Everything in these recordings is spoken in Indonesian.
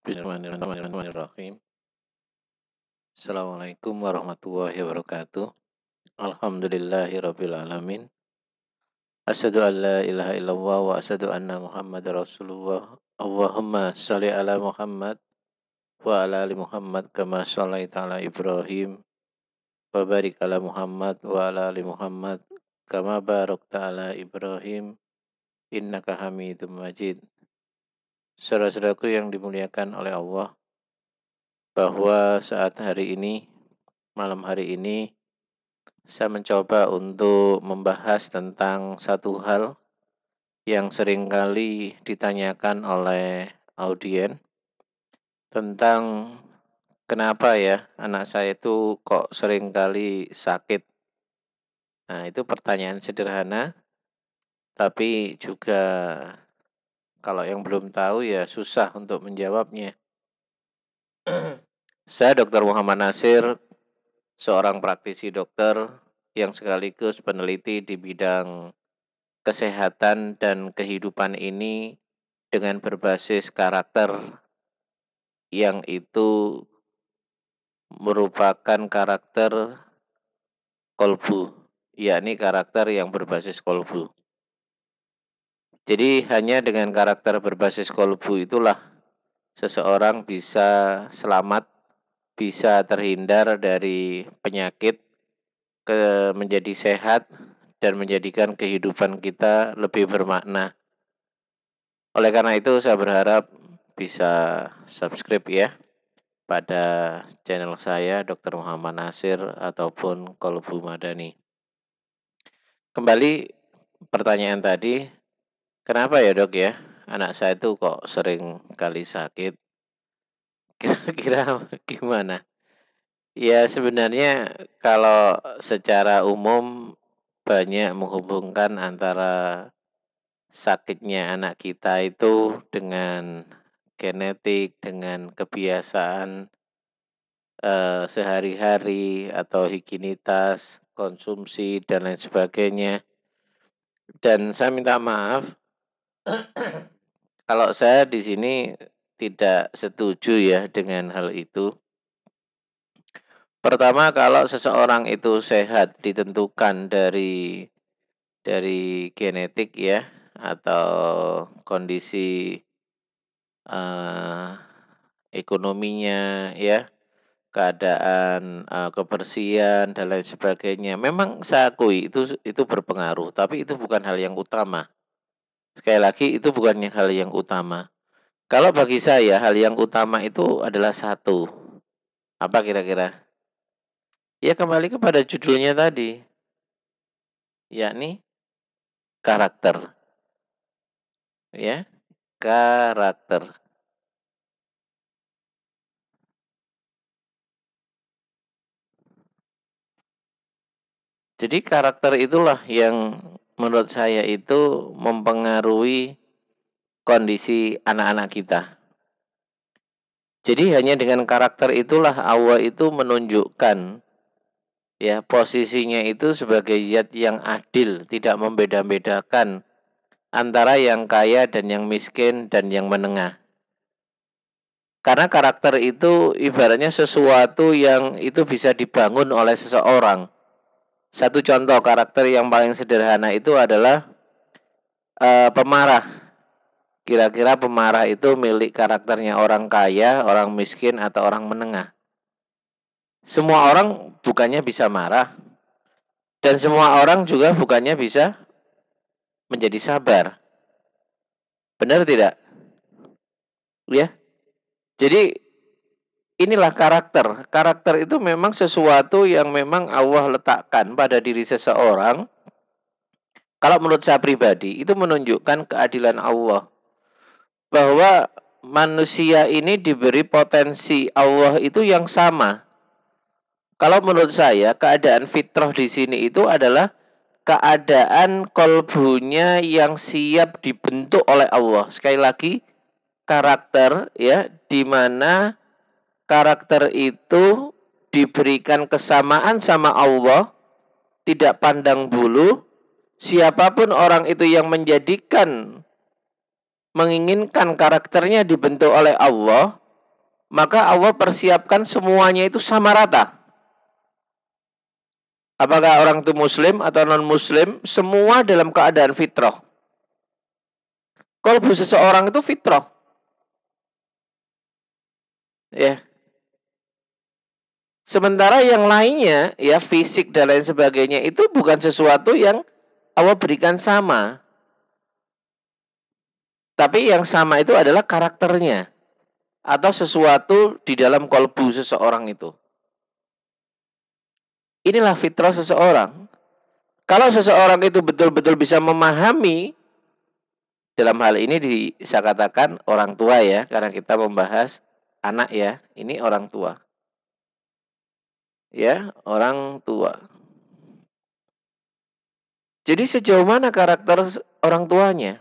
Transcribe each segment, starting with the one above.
Bismillahirrahmanirrahim. Assalamualaikum warahmatullahi wabarakatuh. Alhamdulillahirabbil alamin. Asyhadu an la ilaha illallah wa asyhadu anna Muhammadar Rasulullah. Allahumma shalli ala Muhammad wa ala ali Muhammad kama shallaita ala Ibrahim wa barik ala Muhammad wa ala ali Muhammad kama barakta ala Ibrahim innaka Hamidum Majid. Saudara-saudaraku yang dimuliakan oleh Allah, bahwa saat hari ini, malam hari ini, saya mencoba untuk membahas tentang satu hal yang seringkali ditanyakan oleh audien, tentang kenapa ya anak saya itu kok seringkali sakit. Nah, itu pertanyaan sederhana, tapi juga kalau yang belum tahu ya susah untuk menjawabnya. Saya Dr. Muhammad Nasir, seorang praktisi dokter yang sekaligus peneliti di bidang kesehatan dan kehidupan ini dengan berbasis karakter yang itu merupakan karakter kolbu, yakni karakter yang berbasis kolbu. Jadi hanya dengan karakter berbasis kolbu itulah seseorang bisa selamat, bisa terhindar dari penyakit, menjadi sehat, dan menjadikan kehidupan kita lebih bermakna. Oleh karena itu saya berharap bisa subscribe ya pada channel saya Dr. Muhammad Nasir ataupun Kolbu Madani. Kembali pertanyaan tadi, kenapa ya dok ya anak saya itu kok sering kali sakit? Kira-kira gimana? Ya sebenarnya kalau secara umum banyak menghubungkan antara sakitnya anak kita itu dengan genetik, dengan kebiasaan sehari-hari atau higienitas, konsumsi dan lain sebagainya. Dan saya minta maaf kalau saya di sini tidak setuju ya dengan hal itu. Pertama, kalau seseorang itu sehat ditentukan dari genetik ya atau kondisi ekonominya ya, keadaan kebersihan dan lain sebagainya. Memang saya akui itu berpengaruh, tapi itu bukan hal yang utama. Sekali lagi itu bukannya hal yang utama. Kalau bagi saya hal yang utama itu adalah satu. Apa kira-kira? Ya kembali kepada judulnya tadi, yakni karakter. Ya, karakter. Jadi karakter itulah yang menurut saya itu mempengaruhi kondisi anak-anak kita. Jadi hanya dengan karakter itulah Allah itu menunjukkan ya posisinya itu sebagai zat yang adil, tidak membeda-bedakan antara yang kaya dan yang miskin dan yang menengah. Karena karakter itu ibaratnya sesuatu yang itu bisa dibangun oleh seseorang. Satu contoh karakter yang paling sederhana itu adalah pemarah. Kira-kira pemarah itu milik karakternya orang kaya, orang miskin, atau orang menengah. Semua orang bukannya bisa marah. Dan semua orang juga bukannya bisa menjadi sabar. Benar tidak? Ya. Jadi inilah karakter. Karakter itu memang sesuatu yang memang Allah letakkan pada diri seseorang. Kalau menurut saya pribadi, itu menunjukkan keadilan Allah. Bahwa manusia ini diberi potensi Allah itu yang sama. Kalau menurut saya, keadaan fitrah di sini itu adalah keadaan kolbunya yang siap dibentuk oleh Allah. Sekali lagi, karakter ya, di mana karakter itu diberikan kesamaan sama Allah, tidak pandang bulu. Siapapun orang itu yang menginginkan karakternya dibentuk oleh Allah, maka Allah persiapkan semuanya itu sama rata. Apakah orang itu muslim atau non-muslim, semua dalam keadaan fitrah. Kalbu seseorang itu fitrah. Ya. Sementara yang lainnya, ya fisik dan lain sebagainya, itu bukan sesuatu yang Allah berikan sama. Tapi yang sama itu adalah karakternya. Atau sesuatu di dalam kalbu seseorang itu. Inilah fitrah seseorang. Kalau seseorang itu betul-betul bisa memahami, dalam hal ini bisa katakan orang tua ya, karena kita membahas anak ya, ini orang tua. Ya, orang tua. Jadi sejauh mana karakter orang tuanya?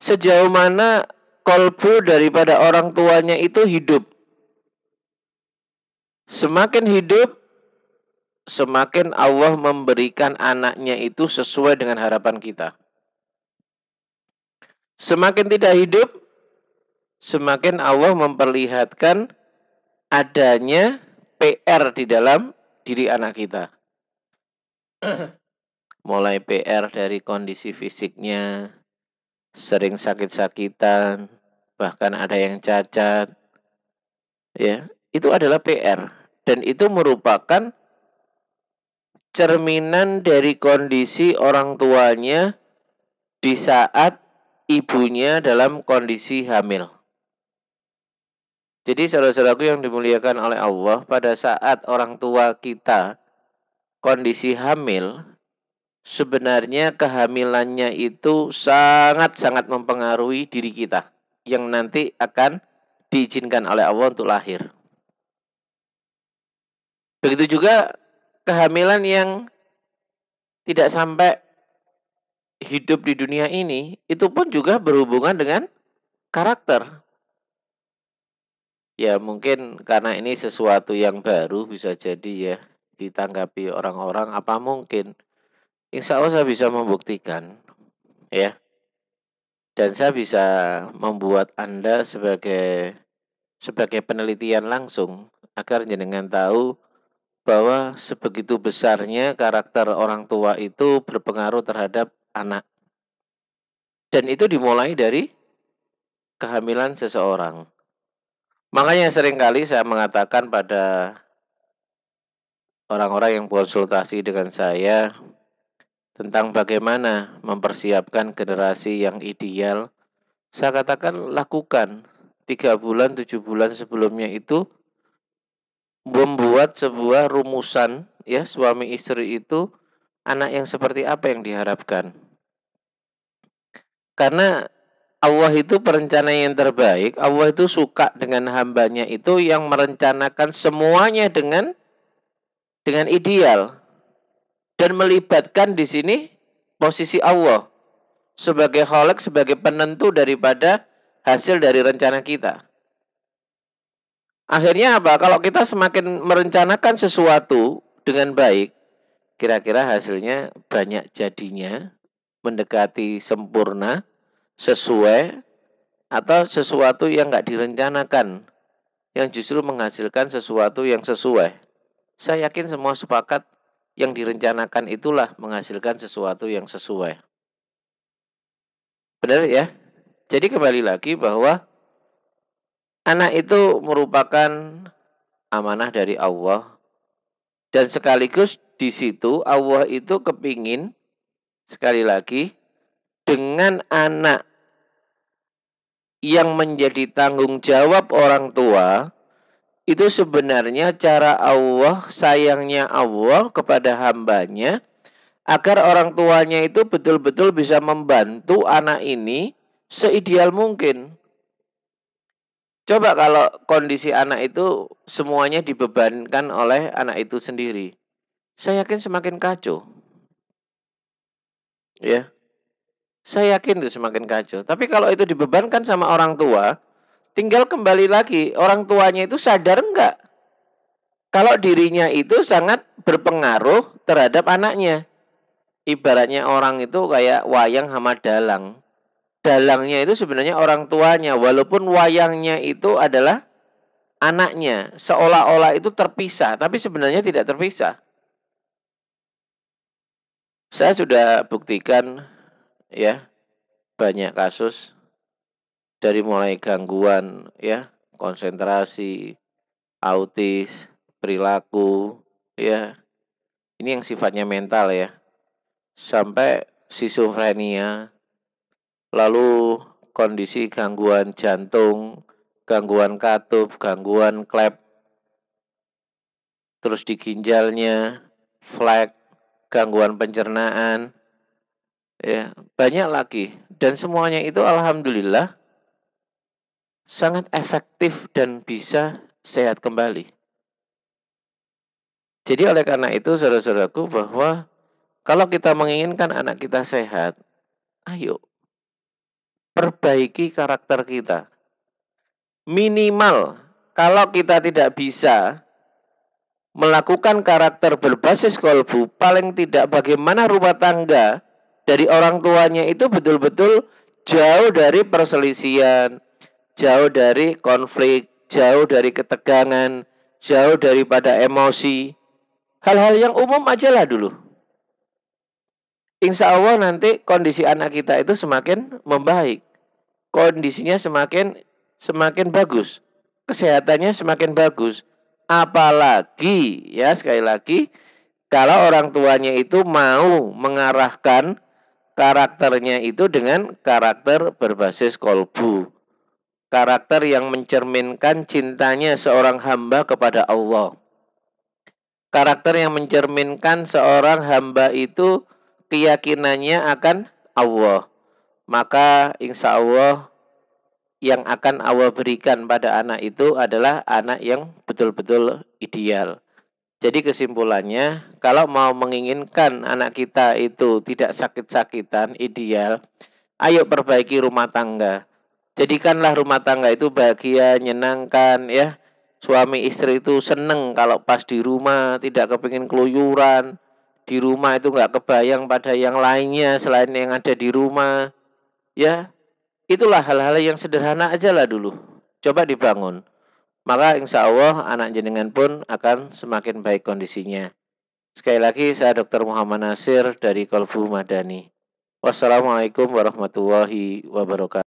Sejauh mana kalbu daripada orang tuanya itu hidup? Semakin hidup, semakin Allah memberikan anaknya itu sesuai dengan harapan kita. Semakin tidak hidup, semakin Allah memperlihatkan adanya PR di dalam diri anak kita. Mulai PR dari kondisi fisiknya, sering sakit-sakitan, bahkan ada yang cacat. Ya, itu adalah PR. Dan itu merupakan cerminan dari kondisi orang tuanya di saat ibunya dalam kondisi hamil. Jadi saudara-saudaraku yang dimuliakan oleh Allah, pada saat orang tua kita kondisi hamil, sebenarnya kehamilannya itu sangat-sangat mempengaruhi diri kita yang nanti akan diizinkan oleh Allah untuk lahir. Begitu juga kehamilan yang tidak sampai hidup di dunia ini, itu pun juga berhubungan dengan karakter. Ya mungkin karena ini sesuatu yang baru, bisa jadi ya ditanggapi orang-orang apa mungkin. Insya Allah saya bisa membuktikan ya. Dan saya bisa membuat Anda sebagai penelitian langsung agar jenengan tahu bahwa sebegitu besarnya karakter orang tua itu berpengaruh terhadap anak. Dan itu dimulai dari kehamilan seseorang. Makanya seringkali saya mengatakan pada orang-orang yang konsultasi dengan saya tentang bagaimana mempersiapkan generasi yang ideal, saya katakan lakukan 3 bulan, 7 bulan sebelumnya itu membuat sebuah rumusan ya, suami istri itu anak yang seperti apa yang diharapkan. Karena Allah itu perencana yang terbaik. Allah itu suka dengan hambanya itu yang merencanakan semuanya dengan ideal. Dan melibatkan di sini posisi Allah sebagai khalik, sebagai penentu daripada hasil dari rencana kita. Akhirnya apa? Kalau kita semakin merencanakan sesuatu dengan baik, kira-kira hasilnya banyak jadinya, mendekati sempurna, sesuai, atau sesuatu yang nggak direncanakan, yang justru menghasilkan sesuatu yang sesuai. Saya yakin semua sepakat yang direncanakan itulah menghasilkan sesuatu yang sesuai. Benar ya? Jadi kembali lagi bahwa anak itu merupakan amanah dari Allah. Dan sekaligus di situ Allah itu kepingin, sekali lagi, dengan anak yang menjadi tanggung jawab orang tua, itu sebenarnya cara Allah, sayangnya Allah kepada hambanya, agar orang tuanya itu betul-betul bisa membantu anak ini seideal mungkin. Coba kalau kondisi anak itu semuanya dibebankan oleh anak itu sendiri, saya yakin semakin kacau. Ya, saya yakin itu semakin kacau. Tapi kalau itu dibebankan sama orang tua, tinggal kembali lagi, orang tuanya itu sadar enggak kalau dirinya itu sangat berpengaruh terhadap anaknya. Ibaratnya orang itu kayak wayang sama dalang. dalangnya itu sebenarnya orang tuanya, walaupun wayangnya itu adalah anaknya, seolah-olah itu terpisah, tapi sebenarnya tidak terpisah. Saya sudah buktikan ya banyak kasus dari mulai gangguan ya, konsentrasi, autis, perilaku, ya. Ini yang sifatnya mental ya. Sampai skizofrenia, lalu kondisi gangguan jantung, gangguan katup, gangguan klep, terus di ginjalnya, flek, gangguan pencernaan, ya, banyak lagi. Dan semuanya itu alhamdulillah sangat efektif dan bisa sehat kembali. Jadi oleh karena itu saudara-saudaraku bahwa kalau kita menginginkan anak kita sehat, ayo perbaiki karakter kita. Minimal kalau kita tidak bisa melakukan karakter berbasis kolbu, paling tidak bagaimana rumah tangga dari orang tuanya itu betul-betul jauh dari perselisihan, jauh dari konflik, jauh dari ketegangan, jauh daripada emosi. Hal-hal yang umum aja lah dulu. Insya Allah nanti kondisi anak kita itu semakin membaik. Kondisinya semakin bagus. Kesehatannya semakin bagus. Apalagi ya sekali lagi kalau orang tuanya itu mau mengarahkan karakternya itu dengan karakter berbasis kolbu. Karakter yang mencerminkan cintanya seorang hamba kepada Allah. Karakter yang mencerminkan seorang hamba itu keyakinannya akan Allah. Maka insya Allah yang akan Allah berikan pada anak itu adalah anak yang betul-betul ideal. Jadi kesimpulannya, kalau mau menginginkan anak kita itu tidak sakit-sakitan, ideal, ayo perbaiki rumah tangga. Jadikanlah rumah tangga itu bahagia, menyenangkan ya. Suami istri itu seneng kalau pas di rumah, tidak kepingin keluyuran. Di rumah itu nggak kebayang pada yang lainnya selain yang ada di rumah. Ya, itulah hal-hal yang sederhana aja lah dulu. Coba dibangun. Maka insya Allah anak jenengan pun akan semakin baik kondisinya. Sekali lagi saya Dr. Muhammad Nasir dari Kolbu Madani. Wassalamualaikum warahmatullahi wabarakatuh.